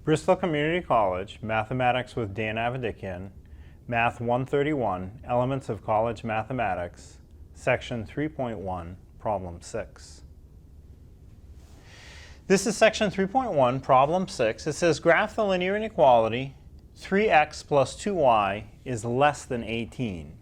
Bristol Community College, Mathematics with Dan Avedikian, Math 131, Elements of College Mathematics, Section 3.1, Problem 6. This is Section 3.1, Problem 6. It says graph the linear inequality 3x plus 2y is less than 18.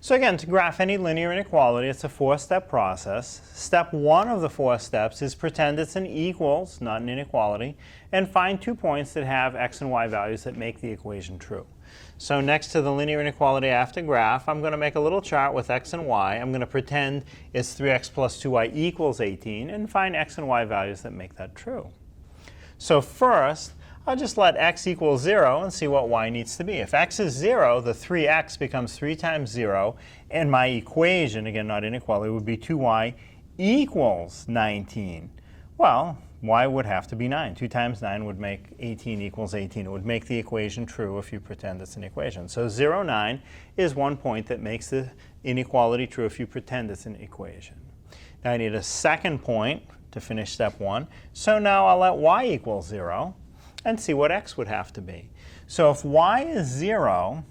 So again, to graph any linear inequality, it's a four-step process. Step one of the four steps is pretend it's an equals, not an inequality, and find 2 points that have x and y values that make the equation true. So next to the linear inequality I have to graph, I'm going to make a little chart with x and y. I'm going to pretend it's 3x plus 2y equals 18 and find x and y values that make that true. So first, I'll just let x equal 0 and see what y needs to be. If x is 0, the 3x becomes 3 times 0, and my equation, again not inequality, would be 2y equals 19. Well, y would have to be 9. 2 times 9 would make 18 equals 18. It would make the equation true if you pretend it's an equation. So 0, 9 is 1 point that makes the inequality true if you pretend it's an equation. Now I need a second point to finish step 1. So now I'll let y equal 0. And see what x would have to be. So if y is 0,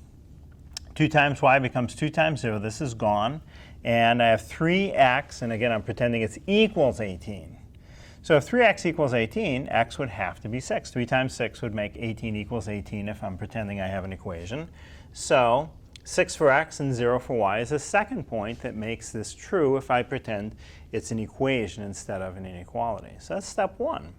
2 times y becomes 2 times 0. This is gone. And I have 3x, and again I'm pretending it's equals 18. So if 3x equals 18, x would have to be 6. 3 times 6 would make 18 equals 18 if I'm pretending I have an equation. So 6 for x and 0 for y is a second point that makes this true if I pretend it's an equation instead of an inequality. So that's step 1.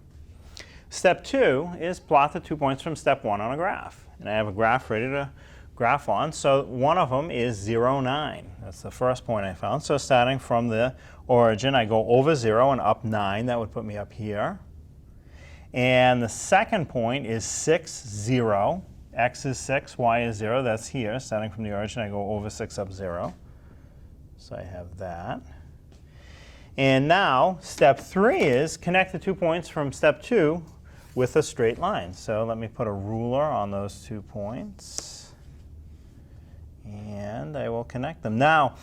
Step 2 is plot the 2 points from step 1 on a graph. And I have a graph ready to graph on. So one of them is 0, 9. That's the first point I found. So starting from the origin, I go over 0 and up 9. That would put me up here. And the second point is 6, 0. X is 6, y is 0. That's here. Starting from the origin, I go over 6, up 0. So I have that. And now step 3 is connect the 2 points from step 2 with a straight line. So let me put a ruler on those 2 points. And I will connect them. Now,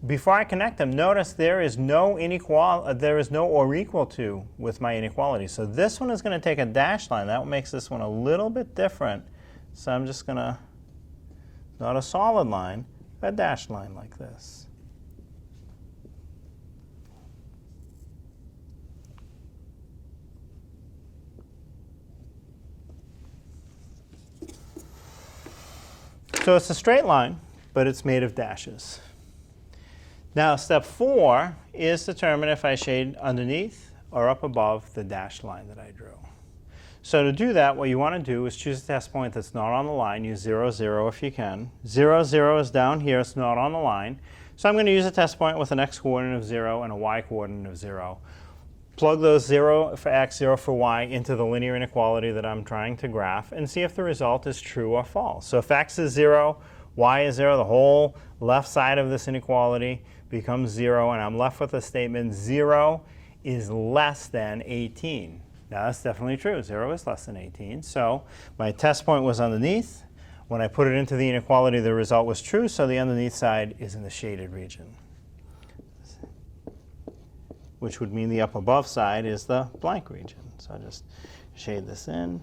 before I connect them, notice there is no or equal to with my inequality. So this one is going to take a dashed line. That makes this one a little bit different. So I'm just going to, not a solid line, a dashed line like this. So it's a straight line, but it's made of dashes. Now step 4 is determine if I shade underneath or up above the dashed line that I drew. So to do that, what you want to do is choose a test point that's not on the line. Use 0, 0 if you can. 0, 0 is down here. It's not on the line. So I'm going to use a test point with an x coordinate of 0 and a y coordinate of 0. Plug those 0 for x, 0 for y into the linear inequality that I'm trying to graph and see if the result is true or false. So if x is 0, y is 0, the whole left side of this inequality becomes 0, and I'm left with the statement 0 is less than 18. Now that's definitely true. 0 is less than 18. So my test point was underneath. When I put it into the inequality, the result was true, so the underneath side is in the shaded region, which would mean the up above side is the blank region. So I'll just shade this in.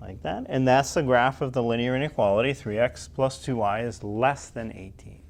Like that. And that's the graph of the linear inequality. 3x plus 2y is less than 18.